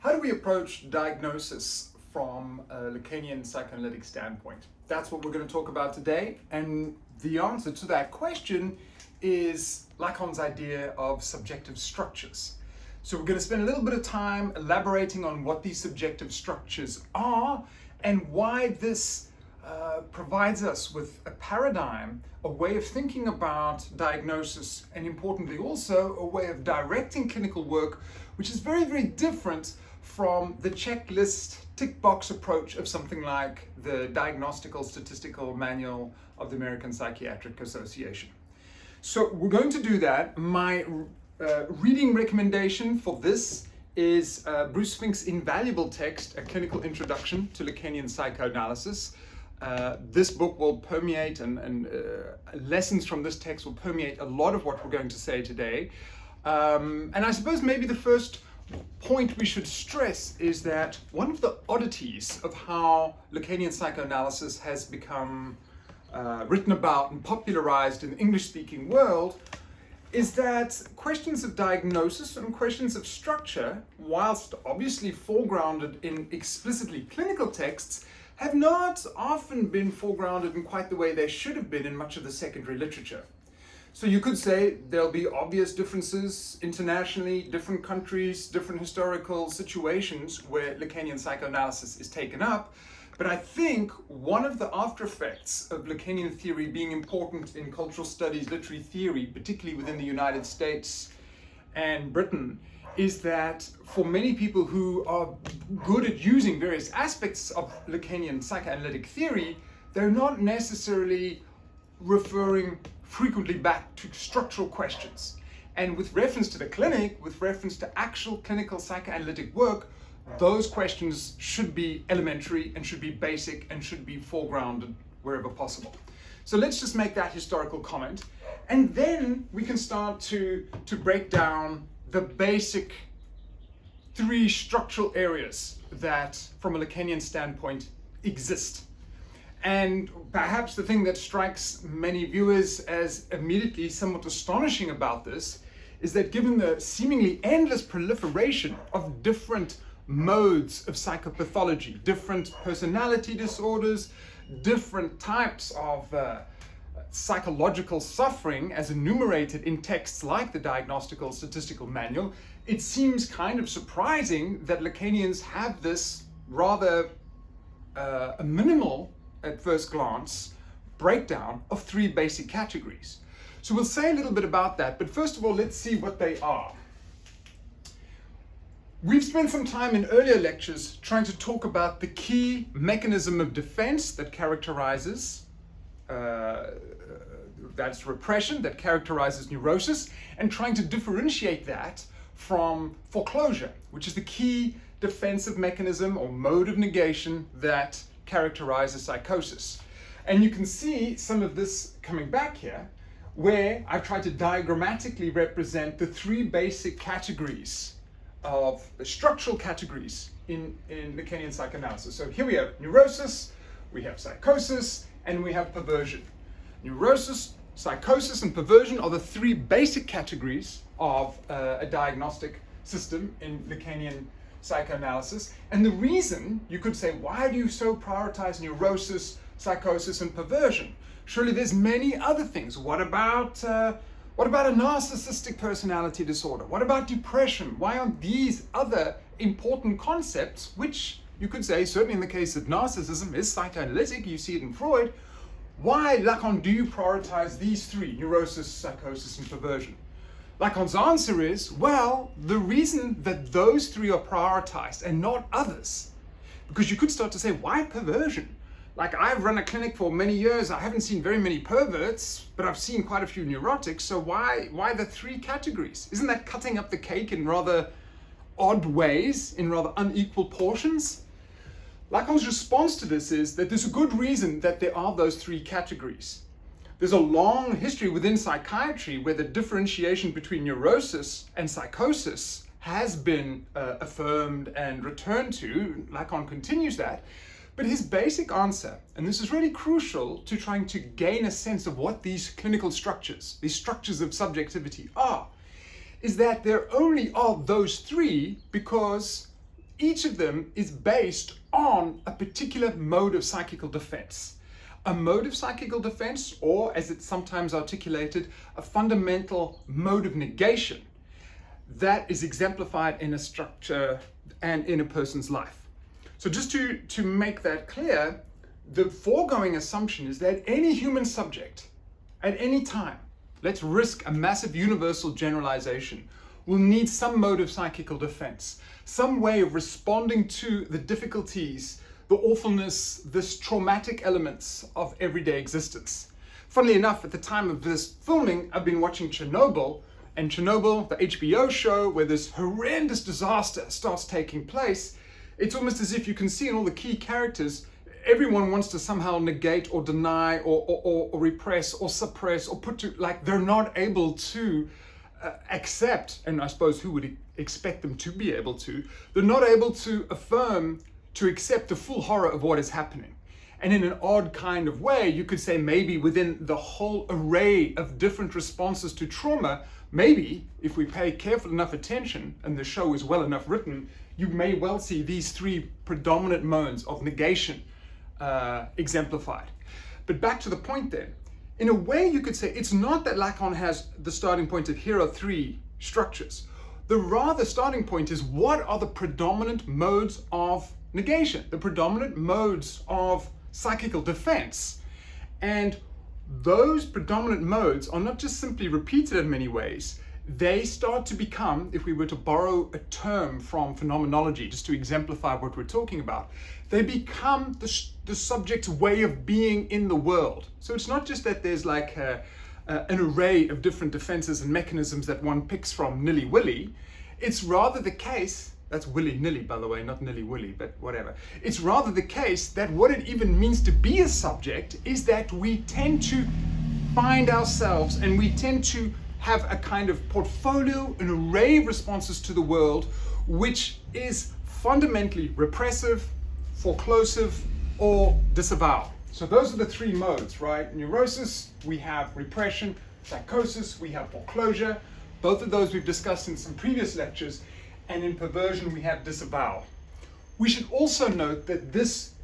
How do we approach diagnosis from a Lacanian psychoanalytic standpoint? That's what we're going to talk about today, and the answer to that question is Lacan's idea of subjective structures. So we're going to spend a little bit of time elaborating on what these subjective structures are and why this provides us with a paradigm, a way of thinking about diagnosis, and importantly also a way of directing clinical work, which is very, very different from the checklist tick box approach of something like the Diagnostical Statistical Manual of the American Psychiatric Association. So we're going to do that. My reading recommendation for this is Bruce Fink's invaluable text, A Clinical Introduction to Lacanian Psychoanalysis. This book will permeate and lessons from this text will permeate a lot of what we're going to say today. And I suppose maybe the first point we should stress is that one of the oddities of how Lacanian psychoanalysis has become written about and popularized in the English-speaking world is that questions of diagnosis and questions of structure, whilst obviously foregrounded in explicitly clinical texts, have not often been foregrounded in quite the way they should have been in much of the secondary literature. So you could say there'll be obvious differences internationally, different countries, different historical situations where Lacanian psychoanalysis is taken up. But I think one of the after effects of Lacanian theory being important in cultural studies, literary theory, particularly within the United States and Britain, is that for many people who are good at using various aspects of Lacanian psychoanalytic theory, they're not necessarily referring frequently back to structural questions. And with reference to the clinic, with reference to actual clinical psychoanalytic work, those questions should be elementary and should be basic and should be foregrounded wherever possible. So let's just make that historical comment. And then we can start to break down the basic three structural areas that, from a Lacanian standpoint, exist. And perhaps the thing that strikes many viewers as immediately somewhat astonishing about this is that given the seemingly endless proliferation of different modes of psychopathology, different personality disorders, different types of psychological suffering as enumerated in texts like the Diagnostical Statistical Manual, it seems kind of surprising that Lacanians have this rather a minimal, at first glance, breakdown of three basic categories. So we'll say a little bit about that, but first of all, let's see what they are. We've spent some time in earlier lectures trying to talk about the key mechanism of defense that characterizes that's repression, that characterizes neurosis, and trying to differentiate that from foreclosure, which is the key defensive mechanism or mode of negation that characterizes psychosis. And you can see some of this coming back here, where I've tried to diagrammatically represent the three basic categories of structural categories in Lacanian psychoanalysis. So here we have neurosis, we have psychosis, and we have perversion. Neurosis, psychosis, and perversion are the three basic categories of a diagnostic system in Lacanian psychoanalysis. And the reason, you could say, why do you so prioritize neurosis, psychosis, and perversion? Surely there's many other things. What about a narcissistic personality disorder? What about depression? Why aren't these other important concepts, which you could say, certainly in the case of narcissism, is psychoanalytic, you see it in Freud, why, Lacan, do you prioritize these three, neurosis, psychosis, and perversion? Lacan's answer is, well, the reason that those three are prioritized and not others, because you could start to say, why perversion? Like, I've run a clinic for many years, I haven't seen very many perverts, but I've seen quite a few neurotics, so why the three categories? Isn't that cutting up the cake in rather odd ways, in rather unequal portions? Lacan's response to this is that there's a good reason that there are those three categories. There's a long history within psychiatry where the differentiation between neurosis and psychosis has been affirmed and returned to. Lacan continues that. But his basic answer, and this is really crucial to trying to gain a sense of what these clinical structures, these structures of subjectivity are, is that there only are those three because each of them is based on a particular mode of psychical defense. A mode of psychical defense, or as it's sometimes articulated, a fundamental mode of negation that is exemplified in a structure and in a person's life. So just to make that clear, the foregoing assumption is that any human subject at any time, let's risk a massive universal generalization, will need some mode of psychical defense, some way of responding to the difficulties, the awfulness, this traumatic elements of everyday existence. Funnily enough, at the time of this filming, I've been watching Chernobyl, and Chernobyl, the HBO show, where this horrendous disaster starts taking place, it's almost as if you can see in all the key characters, everyone wants to somehow negate or deny or repress or suppress or put to, like they're not able to accept, and I suppose who would expect them to be able to, they're not able to affirm, to accept the full horror of what is happening. And in an odd kind of way, you could say maybe within the whole array of different responses to trauma, maybe if we pay careful enough attention and the show is well enough written, you may well see these three predominant modes of negation exemplified. But back to the point then, in a way you could say it's not that Lacan has the starting point of here are three structures. The rather starting point is what are the predominant modes of negation, the predominant modes of psychical defense. And those predominant modes are not just simply repeated in many ways, they start to become, if we were to borrow a term from phenomenology, just to exemplify what we're talking about, they become the subject's way of being in the world. So it's not just that there's like an array of different defenses and mechanisms that one picks from nilly-willy. It's rather the case, that's willy-nilly by the way, not nilly-willy, but whatever. It's rather the case that what it even means to be a subject is that we tend to find ourselves and we tend to have a kind of portfolio, an array of responses to the world, which is fundamentally repressive, foreclosive, or disavowal. So those are the three modes, right? Neurosis, we have repression. Psychosis, we have foreclosure. Both of those we've discussed in some previous lectures. And in perversion, we have disavowal. We should also note that this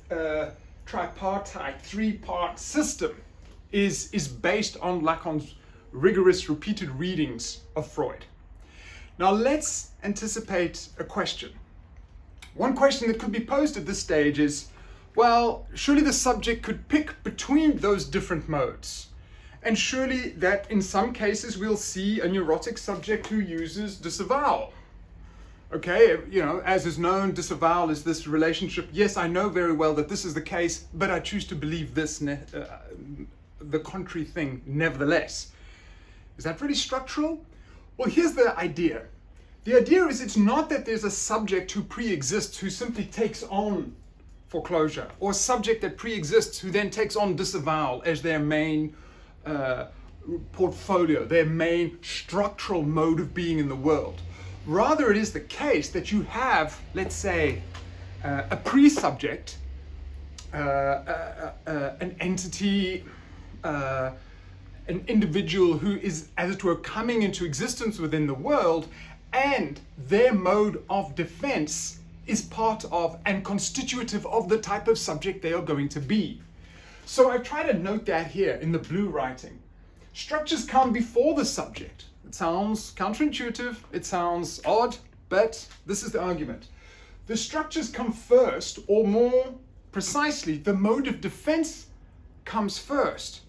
tripartite, three-part system is based on Lacan's rigorous repeated readings of Freud. Now let's anticipate a question. One question that could be posed at this stage is, well, surely the subject could pick between those different modes. And surely that in some cases we'll see a neurotic subject who uses disavowal. Okay, you know, as is known, disavowal is this relationship. Yes, I know very well that this is the case, but I choose to believe this, the contrary thing nevertheless. Is that really structural? Well, here's the idea. The idea is it's not that there's a subject who pre-exists who simply takes on foreclosure, or a subject that pre-exists who then takes on disavowal as their main portfolio, their main structural mode of being in the world. Rather, it is the case that you have, let's say, a pre-subject, an entity, an individual who is, as it were, coming into existence within the world, and their mode of defense is part of and constitutive of the type of subject they are going to be. So I try to note that here in the blue writing. Structures come before the subject. It sounds counterintuitive, it sounds odd, but this is the argument. The structures come first, or more precisely, the mode of defense comes first.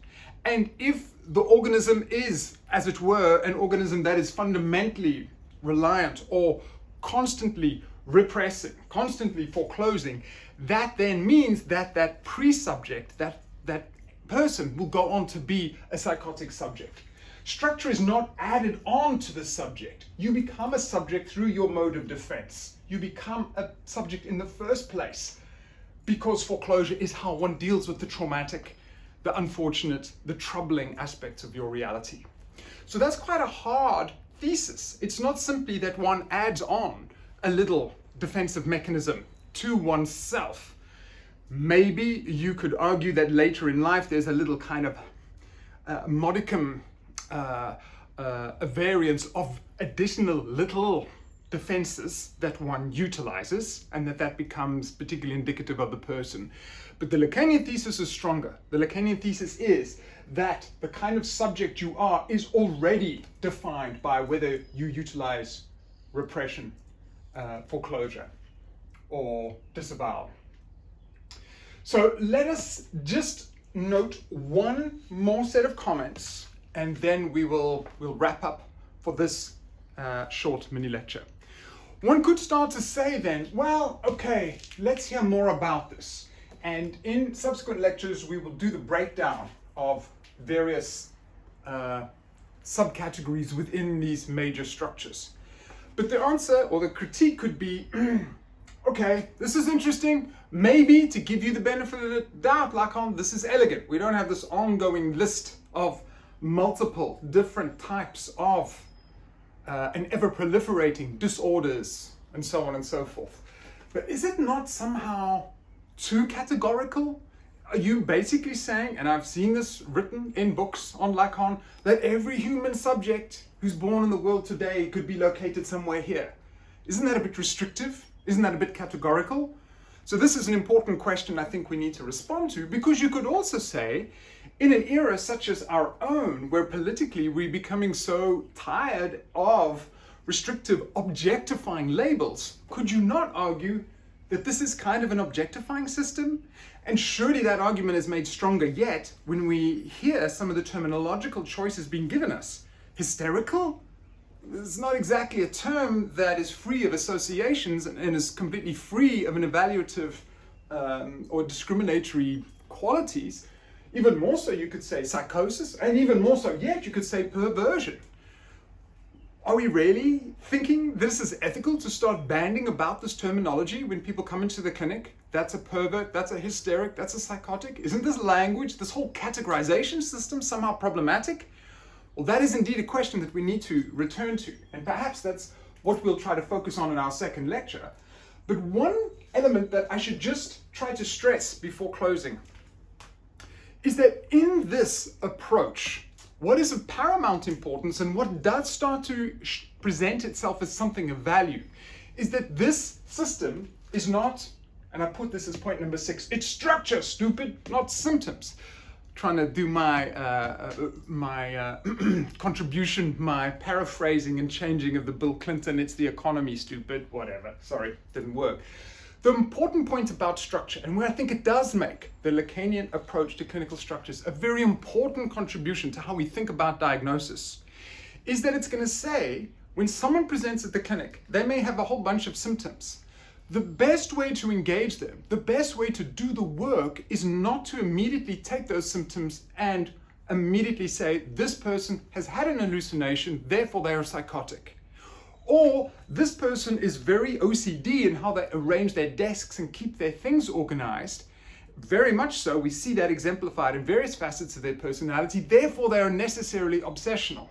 And if the organism is, as it were, an organism that is fundamentally reliant or constantly repressing, constantly foreclosing, that then means that that pre-subject, that person will go on to be a psychotic subject. Structure is not added on to the subject. You become a subject through your mode of defense. You become a subject in the first place because foreclosure is how one deals with the traumatic, the unfortunate, the troubling aspects of your reality. So that's quite a hard thesis. It's not simply that one adds on a little defensive mechanism to oneself. Maybe you could argue that later in life there's a little kind of modicum, a variance of additional little defenses that one utilizes, and that becomes particularly indicative of the person. But the Lacanian thesis is stronger. The Lacanian thesis is that the kind of subject you are is already defined by whether you utilize repression, foreclosure, or disavowal. So let us just note one more set of comments, and then we'll wrap up for this short mini lecture. One could start to say then, well, okay, let's hear more about this. And in subsequent lectures, we will do the breakdown of various subcategories within these major structures. But the answer or the critique could be, okay, this is interesting. Maybe to give you the benefit of the doubt, Lacan, this is elegant. We don't have this ongoing list of multiple different types of and ever proliferating disorders and so on and so forth. But is it not somehow too categorical? Are you basically saying, and I've seen this written in books on Lacan, that every human subject who's born in the world today could be located somewhere here? Isn't that a bit restrictive? Isn't that a bit categorical? So this is an important question I think we need to respond to, because you could also say, in an era such as our own, where politically we're becoming so tired of restrictive, objectifying labels, could you not argue that this is kind of an objectifying system? And surely that argument is made stronger yet when we hear some of the terminological choices being given us. Hysterical? It's not exactly a term that is free of associations and is completely free of an evaluative or discriminatory qualities. Even more so, you could say psychosis, and even more so yet, you could say perversion. Are we really thinking this is ethical to start banding about this terminology when people come into the clinic? That's a pervert, that's a hysteric, that's a psychotic. Isn't this language, this whole categorization system somehow problematic? Well, that is indeed a question that we need to return to. And perhaps that's what we'll try to focus on in our second lecture. But one element that I should just try to stress before closing is that in this approach, what is of paramount importance and what does start to present itself as something of value is that this system is not, and I put this as point number 6, it's structure, stupid, not symptoms. Trying to do my contribution, my paraphrasing and changing of the Bill Clinton, it's the economy, stupid, whatever. Sorry, didn't work. The important point about structure, and where I think it does make the Lacanian approach to clinical structures a very important contribution to how we think about diagnosis, is that it's going to say, when someone presents at the clinic, they may have a whole bunch of symptoms. The best way to engage them, the best way to do the work is not to immediately take those symptoms and immediately say, this person has had an hallucination, therefore they are psychotic. Or this person is very OCD in how they arrange their desks and keep their things organized. Very much so, we see that exemplified in various facets of their personality, therefore they are necessarily obsessional.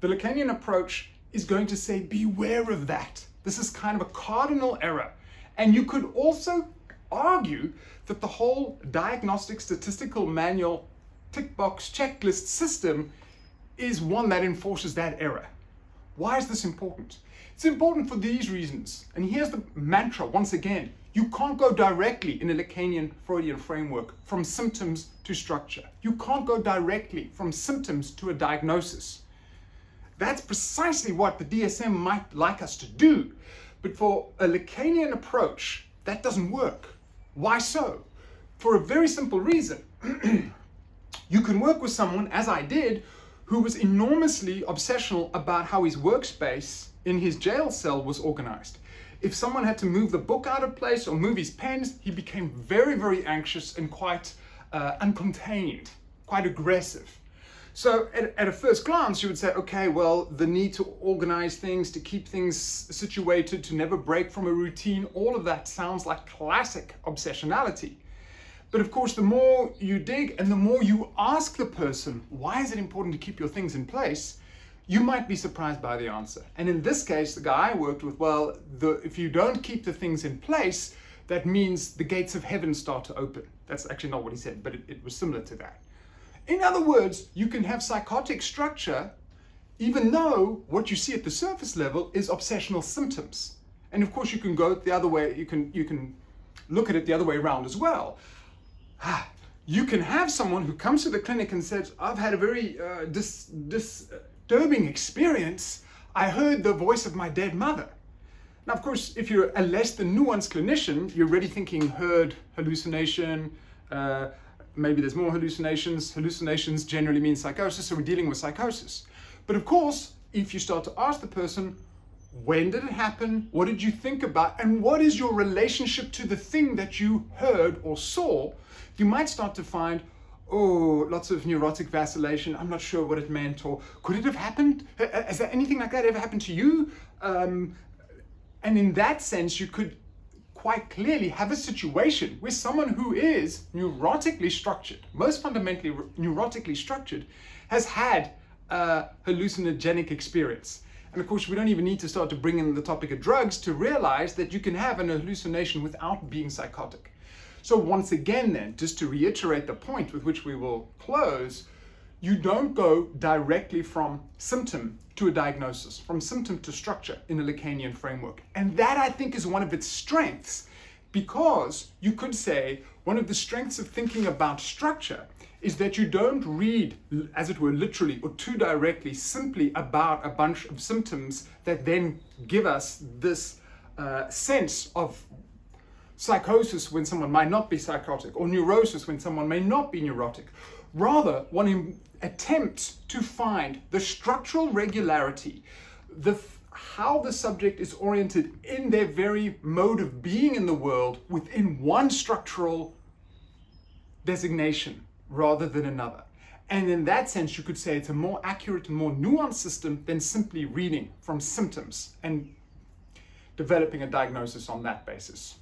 The Lacanian approach is going to say, beware of that. This is kind of a cardinal error. And you could also argue that the whole diagnostic statistical manual tick box checklist system is one that enforces that error. Why is this important? It's important for these reasons. And here's the mantra once again. You can't go directly in a Lacanian Freudian framework from symptoms to structure. You can't go directly from symptoms to a diagnosis. That's precisely what the DSM might like us to do. But for a Lacanian approach, that doesn't work. Why so? For a very simple reason. You can work with someone, as I did, who was enormously obsessional about how his workspace in his jail cell was organized. If someone had to move the book out of place or move his pens, he became very, very anxious and quite uncontained, quite aggressive. So at a first glance, you would say, okay, well, the need to organize things, to keep things situated, to never break from a routine, all of that sounds like classic obsessionality. But of course, the more you dig and the more you ask the person, why is it important to keep your things in place? You might be surprised by the answer. And in this case, the guy I worked with, well, if you don't keep the things in place, that means the gates of heaven start to open. That's actually not what he said, but it was similar to that. In other words, you can have psychotic structure even though what you see at the surface level is obsessional symptoms. And of course you can go the other way, you can look at it the other way around as well. You can have someone who comes to the clinic and says, I've had a very disturbing experience. I heard the voice of my dead mother. Now, of course, if you're a less than nuanced clinician, you're already thinking heard, hallucination, maybe there's more hallucinations. Hallucinations generally mean psychosis, so we're dealing with psychosis. But of course, if you start to ask the person, when did it happen? What did you think about? And what is your relationship to the thing that you heard or saw? You might start to find, oh, lots of neurotic vacillation. I'm not sure what it meant, or could it have happened? Has there anything like that ever happened to you? And in that sense, you could quite clearly have a situation where someone who is neurotically structured, most fundamentally neurotically structured, has had a hallucinogenic experience. And of course, we don't even need to start to bring in the topic of drugs to realize that you can have an hallucination without being psychotic. So once again then, just to reiterate the point with which we will close, you don't go directly from symptom to a diagnosis, from symptom to structure in a Lacanian framework. And that, I think, is one of its strengths, because you could say one of the strengths of thinking about structure is that you don't read, as it were, literally or too directly, simply about a bunch of symptoms that then give us this sense of psychosis when someone might not be psychotic, or neurosis when someone may not be neurotic. Rather, one attempts to find the structural regularity, how the subject is oriented in their very mode of being in the world within one structural designation rather than another. And in that sense, you could say it's a more accurate and more nuanced system than simply reading from symptoms and developing a diagnosis on that basis.